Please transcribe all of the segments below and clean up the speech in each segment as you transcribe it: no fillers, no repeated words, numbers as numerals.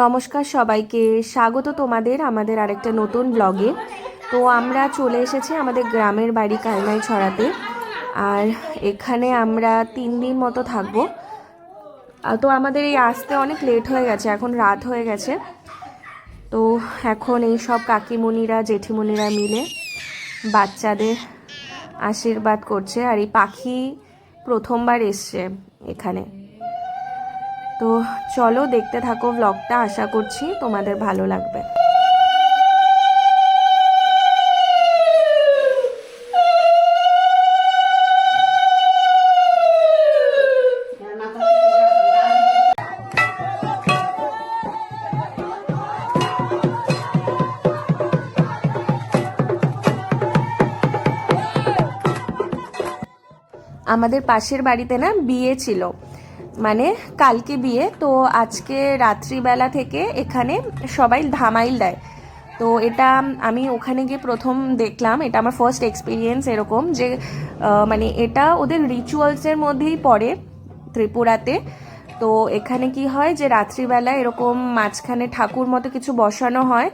নমস্কার সবাইকে, স্বাগত তোমাদের আমাদের আরেকটা নতুন ব্লগে। তো আমরা চলে এসেছি আমাদের গ্রামের বাড়ি কালনাইছড়াতে। আর এখানে আমরা 3 দিন মতো থাকবো। তো আমাদের এই আসতে অনেক লেট হয়ে গেছে, এখন রাত হয়ে গেছে। তো এখন এই সব কাকিমণিরা জেঠিমণিরা মিলে বাচ্চাদের আশীর্বাদ করছে। আর এই পাখি প্রথমবার এসছে এখানে। তো চলো দেখতে থাকো ব্লগটা, আশা করছি তোমাদের ভালো লাগবে। আমাদের পাশের বাড়িতে না বিয়ে ছিল, মানে কালকে বিয়ে। তো আজকে রাত্রিবেলা থেকে এখানে সবাই ধামাইল দেয়। তো এটা আমি ওখানে গিয়ে প্রথম দেখলাম, এটা আমার ফার্স্ট এক্সপিরিয়েন্স এরকম যে মানে এটা ওদের রিচুয়ালসের মধ্যেই পড়ে ত্রিপুরাতে। তো এখানে কি হয় যে রাত্রিবেলা এরকম মাঝখানে ঠাকুর মতো কিছু বসানো হয়,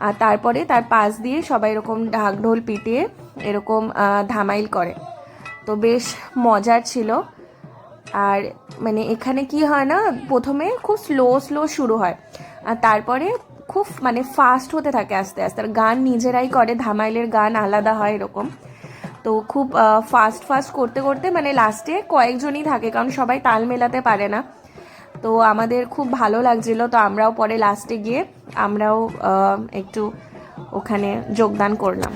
আর তারপরে তার পাশ দিয়ে সবাই এরকম ঢাকঢোল পিটিয়ে এরকম ধামাইল করে। তো বেশ মজার ছিল। আর মানে এখানে কি হয় না, প্রথমে খুব স্লো শুরু হয়, আর তারপরে খুব মানে ফাস্ট হতে থাকে আস্তে আস্তে। আর গান নিজেরাই করে, ধামাইলের গান আলাদা হয় এরকম। তো খুব ফাস্ট করতে করতে মানে লাস্টে কয়েকজনই থাকে, কারণ সবাই তাল মেলাতে পারে না। তো আমাদের খুব ভালো লাগছিল। তো আমরাও পরে লাস্টে গিয়ে আমরাও একটু ওখানে যোগদান করলাম।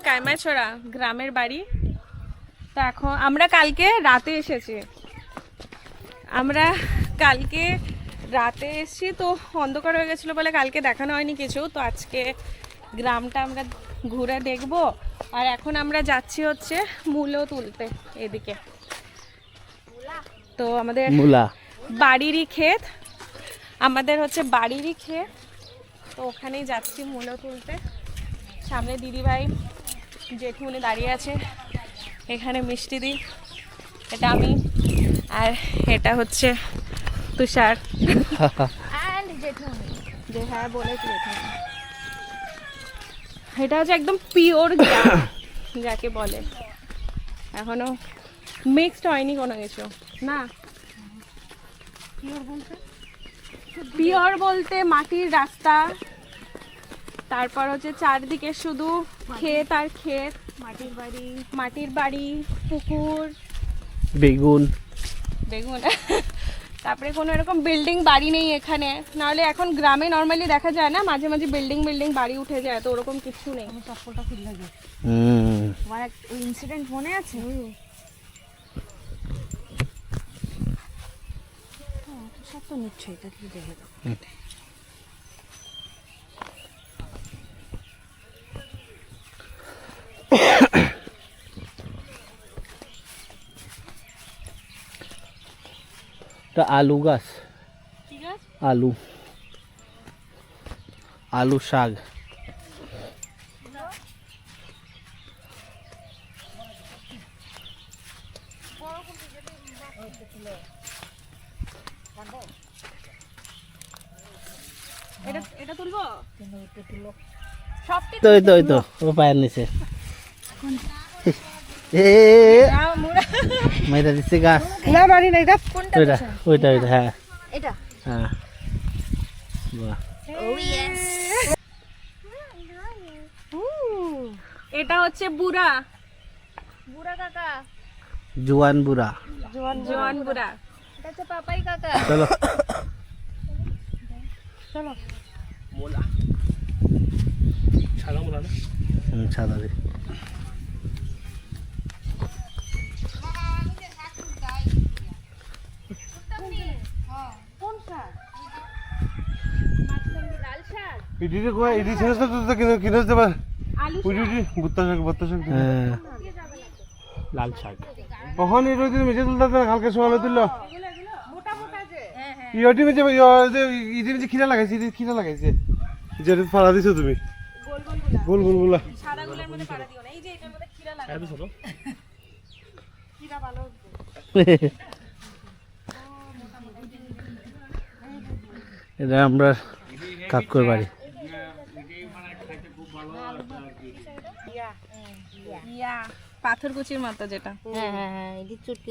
কালনাইছড়া গ্রামের বাড়ি। তো এখন আমরা কালকে রাতে এসেছি, তো অন্ধকার হয়ে গেছিলো বলে কালকে দেখানো হয়নি কিছু। তো আজকে গ্রামটা আমরা ঘুরে দেখব। আর এখন আমরা যাচ্ছি হচ্ছে মূলো তুলতে এদিকে। তো আমাদের বাড়িরই ক্ষেত, তো ওখানেই যাচ্ছি মূলো তুলতে। সামনে দিদিভাই জেঠুমনি দাঁড়িয়ে আছে, এখানে মিষ্টি দি, এটা আমি, আর এটা হচ্ছে তুষার যে হ্যাঁ বলেছি। এটা হচ্ছে একদম পিওর গ্রাম যাকে বলে, এখনো মিক্সড হয়নি কোনো কিছু না। পিওর বলতে মাটির রাস্তা, তারপর হচ্ছে চারদিকে শুধু ক্ষেত আর ক্ষেত, মাটির বাড়ি, পুকুর, বেগুন তারপরে কোনো এরকম বিল্ডিং বাড়ি নেই এখানে। নাহলে এখন গ্রামে নর্মালি দেখা যায় না, মাঝে মাঝে বিল্ডিং বাড়ি উঠে যায়, তো ওরকম কিছু নেই। চপ্পলটা খুলে লাগে, আমার এক ইনসিডেন্ট মনে আছে। সব তো নিচ্ছে, এটা কি দেখে আলু গাছ, আলু শাক। এটা তুলবো, তো ও পায়ের নিচে মেয়েটা দিচ্ছে গাছ না, বাড়ি না, এটা ওইটা হ্যাঁ এটা হ্যাঁ। বাহ, এটা হচ্ছে বুড়া কাকা, জোয়ান বুড়া, জোয়ান বুড়া। এটা হচ্ছে পাপাই কাকা। চলো মোলা, ছাগা মোলা না সাদা দিয়ে ইডিতে কই ইডি ছেড়ে তো কিনে দিতে পার ইডি ভুট্টা শাক লাল শাক কখন এই রোজ মিশে তুলতে কালকে সকালে তুললো ইটি মিশে ইডি মিশে খিরা লাগাইছে যেটা ফাড়া দিছো তুমি গোল গোল গোলা এটা আমরা কাকুর বাড়ি পাথরকুচির মতো যেটা হ্যাঁ হ্যাঁ হ্যাঁ এটি চুটকি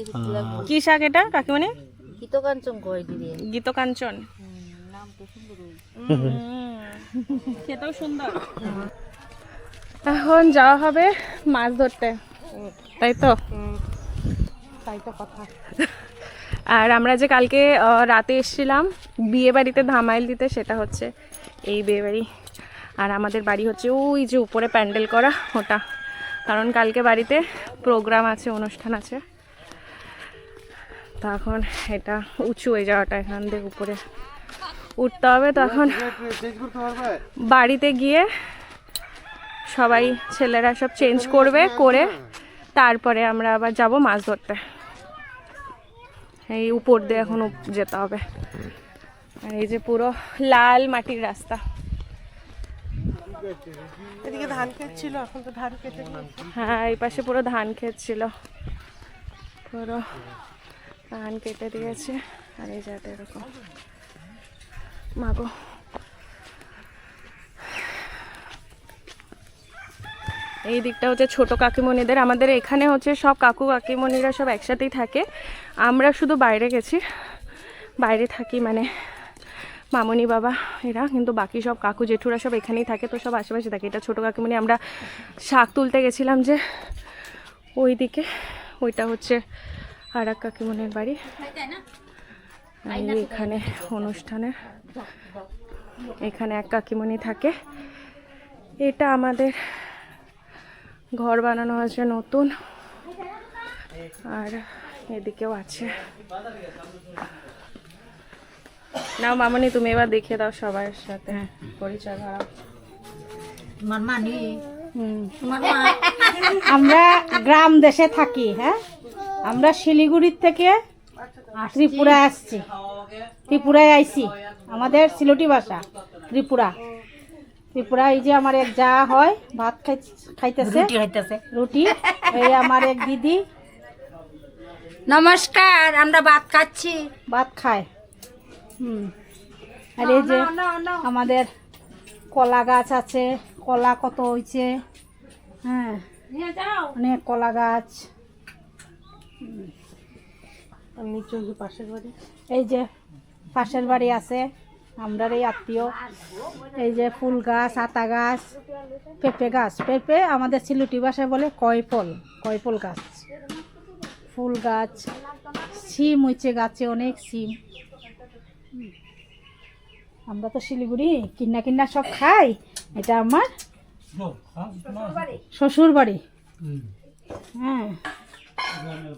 কি শাক এটা কাকিমণি? গীতকাঞ্চন কয় দিদি গীতকাঞ্চন। নাম তো সুন্দর খেতেও সুন্দর। এখন যাওয়া হবে মাছ ধরতে, তাই তো? তাই তো কথা। আর আমরা যে কালকে রাতে এসেছিলাম বিয়ে বাড়িতে ধামাইল দিতে, সেটা হচ্ছে এই বিয়ে বাড়ি। আর আমাদের বাড়ি হচ্ছে ওই যে উপরে প্যান্ডেল করা ওটা, কারণ কালকে বাড়িতে প্রোগ্রাম আছে, অনুষ্ঠান আছে। তখন এটা উঁচু হয়ে যাওয়াটা, এখান থেকে উপরে উঠতে হবে। তখন বাড়িতে গিয়ে সবাই ছেলেরা সব চেঞ্জ করবে, করে তারপরে আমরা আবার যাব মাছ ধরতে। এই উপর দিয়ে এখন যেতে হবে। আর এই যে পুরো লাল মাটির রাস্তা। এদিকে ধান ক্ষেত ছিল, এখন তো ধান কেটে হ্যাঁ, এই পাশে পুরো ধান ক্ষেত ছিল, পুরো ধান কেটে দিয়েছে। আর এই জায়গাটা এরকম মাগো। এই দিকটা হচ্ছে ছোট কাকিমণিদের। আমাদের এখানে হচ্ছে সব কাকু কাকিমণিরা সব একসাথেই থাকে, আমরা শুধু বাইরে গেছি, বাইরে থাকি মানে মামনি বাবা এরা, কিন্তু বাকি সব কাকু জেঠুরা সব এখানেই থাকে, তো সব আশেপাশে থাকে। এটা ছোটো কাকিমণি। আমরা শাক তুলতে গেছিলাম যে ওই দিকে, ওইটা হচ্ছে আর এক কাকিমণির বাড়ি। এখানে অনুষ্ঠানে এখানে এক কাকিমণি থাকে। এটা আমাদের ঘর বানানো হয়েছে নতুন, আর এদিকেও আছে। নাও মামনি, তুমি এবার দেখিয়ে দাও সবার সাথে পরিচয় করাও। আমরা গ্রাম দেশে থাকি। হ্যাঁ, আমরা শিলিগুড়ির থেকে ত্রিপুরায় আসছি, ত্রিপুরায় আইছি। আমাদের সিলেটি ভাষা ত্রিপুরা। ত্রিপুরা। এই যে আমার এক যা হয়, ভাত খাইতেছে রুটি। এই আমার এক দিদি। নমস্কার, আমরা ভাত খাচ্ছি। ভাত খায়। আর এই যে আমাদের কলা গাছ আছে, কলা কত হয়েছে। হ্যাঁ, অনেক কলা গাছ। পাশের বাড়ি, এই যে পাশের বাড়ি আছে আমরার এই আত্মীয়। এই যে ফুল গাছ, আতা গাছ, পেঁপে গাছ। পেঁপে আমাদের সিলেটি ভাষায় বলে কয়ফল, কয়ফল গাছ। ফুল গাছ, সিম হয়েছে গাছে, অনেক সিম। আমরা তো শিলিগুড়ি কিন্না কিন্না সব খাই। এটা আমার শ্বশুর বাড়ি। হ্যাঁ,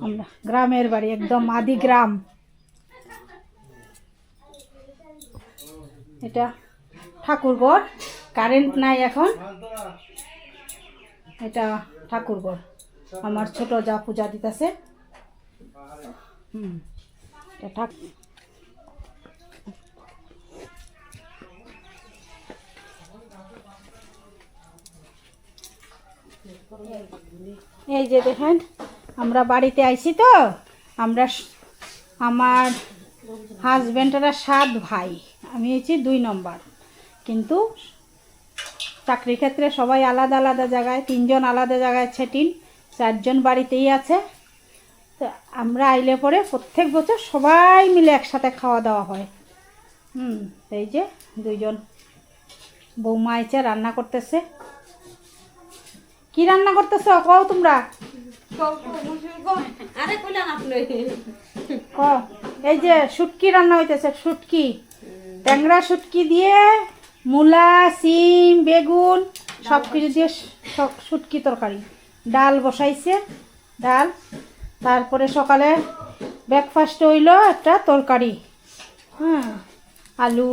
আমরা গ্রামের বাড়ি, একদম আদি গ্রাম। এটা ঠাকুরঘর, কারেন্ট নাই এখন। এটা ঠাকুরঘর, আমার ছোট যা পূজা দিতেছে। এই যে দেখেন, আমরা বাড়িতে আইছি তো। আমরা আমার হাজব্যান্ডেরা 7 ভাই, আমি হচ্ছি 2 নম্বর। কিন্তু চাকরি ক্ষেত্রে সবাই আলাদা আলাদা জায়গায়, 3 জন আলাদা জায়গায় সেটিং, 4 জন বাড়িতেই আছে। তো আমরা আইলে পরে প্রত্যেক বছর সবাই মিলে একসাথে খাওয়া দাওয়া হয়। এই যে 2 জন বৌমা আইছে, রান্না করতেছে। কি রান্না করতেছ কও তোমরা? এই যে শুটকি রান্না হইতেছে, শুটকি, ট্যাংরা শুটকি দিয়ে মূলা, সিম, বেগুন সব কিছু দিয়ে শুটকি তরকারি, ডাল বসাইছে, ডাল, তারপরে সকালে ব্রেকফাস্ট হইলো একটা তরকারি, হ্যাঁ, আলু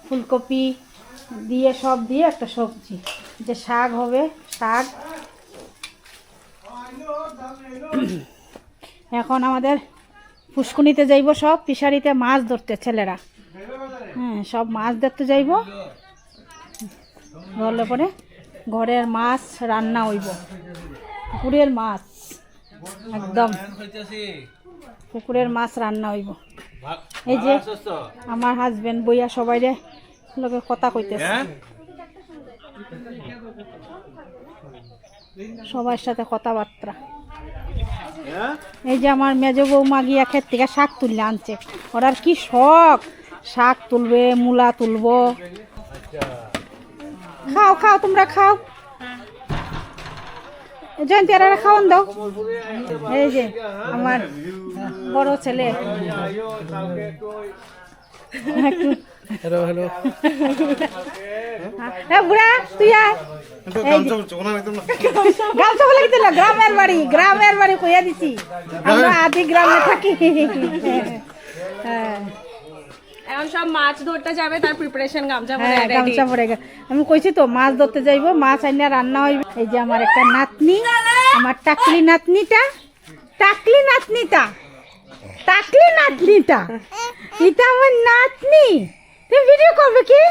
ফুলকপি দিয়ে সব দিয়ে একটা সবজি, যে শাক হবে শাক। এখন আমাদের পুষ্কুনিতে যাইব, সব ফিশারিতে মাছ ধরতে ছেলেরা, হ্যাঁ, সব মাছ ধরতে যাইব, ধরলে পরে ঘরের মাছ রান্না হইব, পুকুরের মাছ, একদম পুকুরের মাছ রান্না হইব। এই যে আমার হাজবেন্ড বইয়া সবাই লোকে কথা কইতেছে, সবার সাথে কথাবার্তা। এই যে আমার মেজ বৌমা গিয়া ক্ষেত থেকে শাক তুললে আনছে, ওরার কি শখ, শাক তুলবে, মূলা তুলবো। খাও খাও তোমরা খাও, জয়ন্তী আর খাওয়ান দাও। এই যে আমার বড় ছেলে, হ্যালো হ্যালো, বুড়া তুই আয়। গামছা বলে কি দিল, গ্রামের বাড়ি, গ্রামের বাড়ি কইয়া দিছি, আমরা আদি গ্রামে থাকি। হ্যাঁ, এখন সব মাছ ধরতে যাবে, তার প্রিপারেশন গামছা পরে হ্যাঁ, গামছা পরে আমি কইছি তো মাছ ধরতে যাইবো, মাছ আইনা রান্না হইবে। এই যে আমার একটা নাতনি, আমার টাকলি নাতনিটা, টাকলি নাতনিটা, টাকলি নাতনিটা, এটা আমার নাতনি। তুমি ভিডিও করবে কি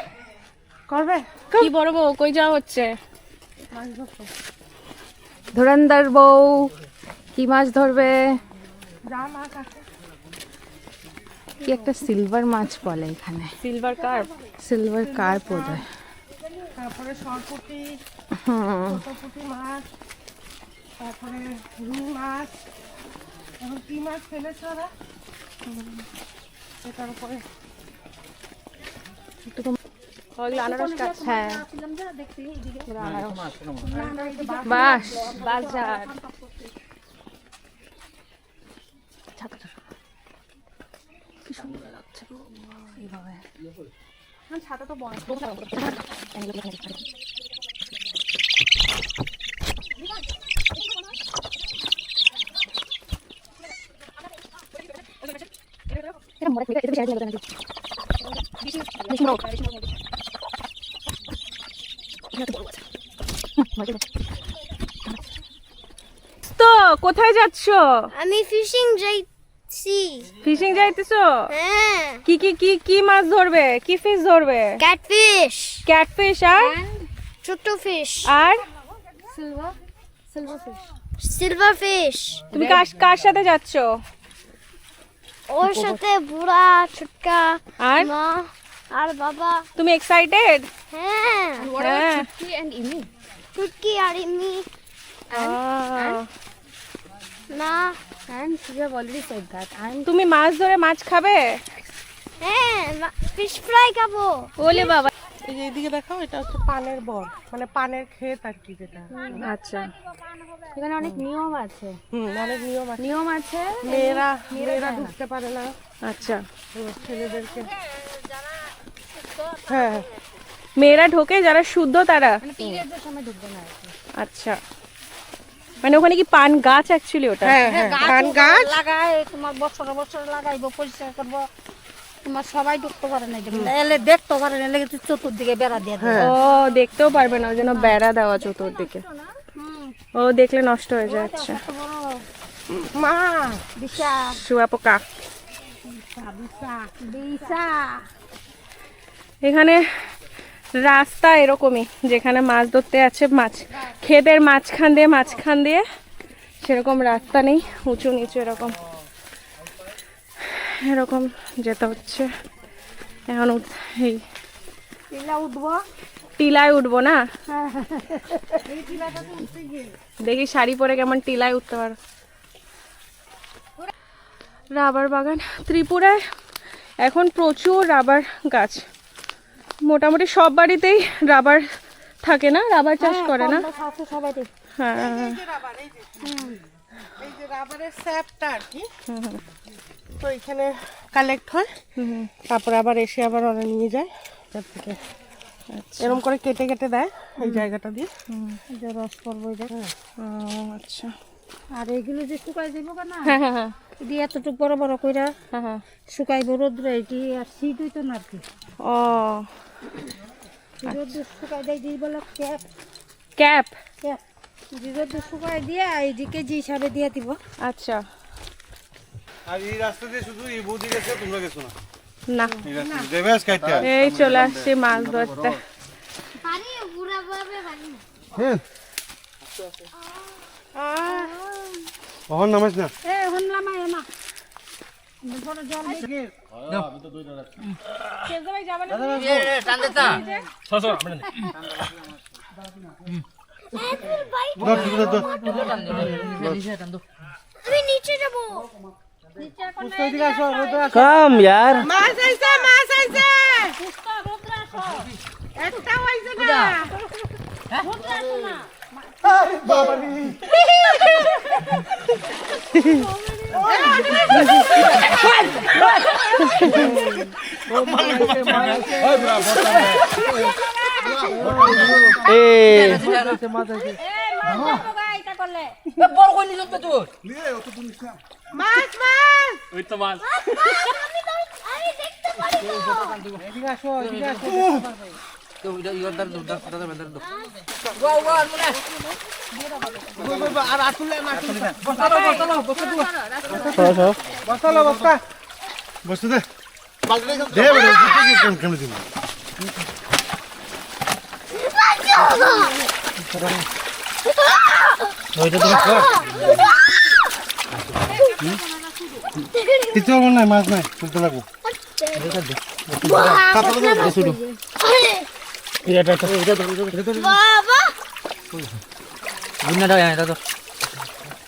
করবে? কি বড় বউ কই যাওয়া হচ্ছে? ধুরন্ধর বউ কি মাছ ধরবে? কি একটা সিলভার মাছ বলে এখানে, সিলভার কার্প, সিলভার কার্প বোধহয়। তারপরে সরপুটি, ছোটপুটি মাছ, তারপরে রুই মাছ, এখন কি মাছ ফেলেছে ওরা, সেটার উপরে আনারস গাছ, হ্যাঁ, বাস বাজার। কি সুন্দর লাগছে গো এইভাবে, ছাতা তো বড়। তো কোথায় যাচ্ছ? আমি ফিশিং যাইছি। ফিশিং যাইতেছো? হ্যাঁ, কি কি কি কি মাছ ধরবে? কি ফিশ ধরবে? ক্যাটফিশ, ক্যাটফিশ আর ছোট ফিশ, আর সিলভার ফিশ। তুমি কার সাথে যাচ্ছ? ওর সাথে বুড়া ছোটকা আর মা আর বাবা। তুমি এক্সাইটেড? হ্যাঁ, হ্যাঁ। চুটকি আর ইমি না। তুমি মাছ ধরে মাছ খাবে? হ্যাঁ, ফিশ ফ্রাই খাবো। ওলে বাবা। এই যে এইদিকে দেখাও, এটা হচ্ছে পানের বর, মানে পানের ক্ষেত আর কি, যেটা আচ্ছা, এখানে অনেক নিয়ম আছে, অনেক নিয়ম আছে, মেয়েরা ঢুকতে পারে না, আচ্ছা, ছেলেদেরকে। হ্যাঁ, মেয়েরা ঢোকে যারা শুদ্ধ তারা? আচ্ছা, মানে ওখানে কি পান গাছ অ্যাকচুয়ালি ওটা? হ্যাঁ, পান গাছ লাগাই তোমার বছর বছর লাগাইবো, পরিষ্কার করবো, তোমার সবাই ঢুকতে পারে না, এলে দেখতে পারে না, লেগে চতুর্দিকে বেড়া দিয়ে দেয়। ও দেখতেও পারবে না, ওই জন্য বেড়া দেওয়া চতুর্দিকে, ও দেখলে নষ্ট হয়ে যায়। আচ্ছা, মা শুঁয়াপোকা। বিশা এখানে রাস্তা এরকমই, যেখানে মাছ ধরতে আছে, মাছ ক্ষেতের মাঝখান দিয়ে সেরকম রাস্তা নেই, উঁচু নিচু এরকম যেতে হচ্ছে। এখন এই টিলায় উঠবো না, দেখি শাড়ি পরে কেমন টিলায় উঠতে পারো। রাবার বাগান ত্রিপুরায় এখন প্রচুর রাবার গাছ, মোটামুটি সব বাড়িতেই রাবার থাকে না, রাবার চাষ করে না? হ্যাঁ, এই যে রাবারের স্যাপটা আর কি, তো এখানে কালেক্ট হয়, তারপরে আবার এসে আবার ওরা নিয়ে যায় তার থেকে। এরকম করে কেটে কেটে দেয় এই জায়গাটা দিয়ে। এই যে রস করবো এটা। আচ্ছা। আর এইগুলো যে শুকাই দিব না, হ্যাঁ হ্যাঁ হ্যাঁ এটি এতটুকু বড় বড় কইরা হ্যাঁ হ্যাঁ। শুকাইব রোদ্রে, এটি আর শীত হইতো না আর কি। ও রোদ্রে শুকাই দেয় দিয়ে বলে ক্যাপ ক্যাপ। ক্যাপ রোদ্রে শুকাই দিয়ে এই কেজি হিসাবে দিয়ে দিব। আচ্ছা আর এই রাস্তা দিয়ে শুধু এই বৌদি গেছে, তোমরা গেছো না? না এই রাস্তা দিয়ে দেবে আজকে কাটতে। এই চলে আসছি মাছ ধরতে। পারি পুরা ভাবে পারি না। হ্যাঁ ওহন নামাজ না। এ হনলাম আয় না বড় জল দেখি আমি নিচে যাব। কাম यार মাছ আইছে, মাছ আইছে। একটা হইছে না। মাছ মাছ। আমি দেখতে পারি না। বস্তা বস্তা বস্তা দে দে বলে কেন কেন দিন ওইটা তুমি কর কিছু হবে না, মাছ নাই, তুলতে লাগবো। এটা এটা বাবা গুন্না দাও এটা তো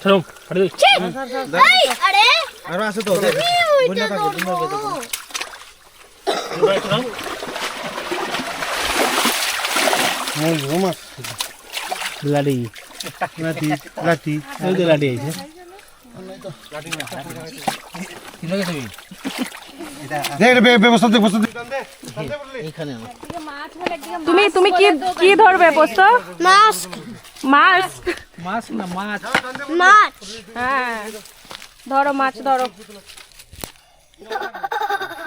চলো আরে এই আরে আর আছে তো বুঝনা থাকো মাছ লাড়ি লাঠি লাঠি ওই যে লাড়ি আছে ব্যবস্থা দে বস্তু দে এইখানে তুমি তুমি কি কি ধরবে পোস্ত? মাছ মাছ। মাছ না মাছ মাছ হ্যাঁ ধরো মাছ ধরো।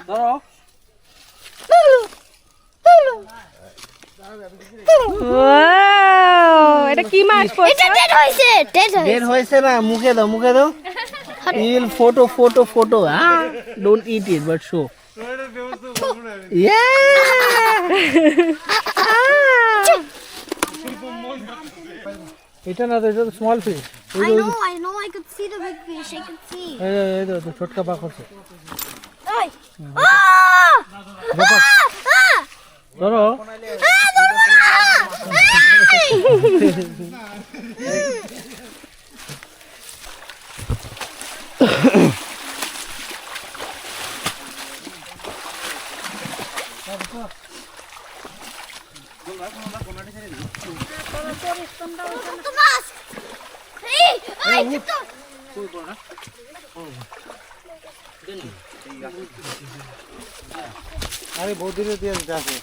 ধরো Wow, এটা কি মাছ পোস্ত? এটা ডেড হইছে বের হয়েছে না মুখে দাও ইল ফটো ফটো ফটো হ্যাঁ don't it it but show এটা না এটা তো small fish I know I could see the big fish. I could see. এই তো ছোটকা পাক আছে Oi. Ah! ধরো The mask. Hey, I took the আরে বহুত দূরে দিয়ে দিতে আছে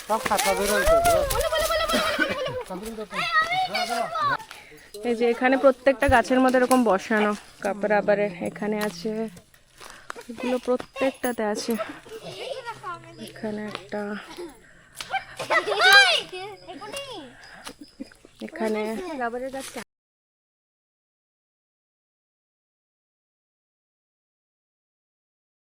সব খাতা ধরে এই যে এখানে প্রত্যেকটা গাছের মধ্যে এরকম বসানো কাপড় আবারের এখানে আছে, এগুলো প্রত্যেকটাতে আছে। এখানে একটা, এখানে রাবারের গাছটা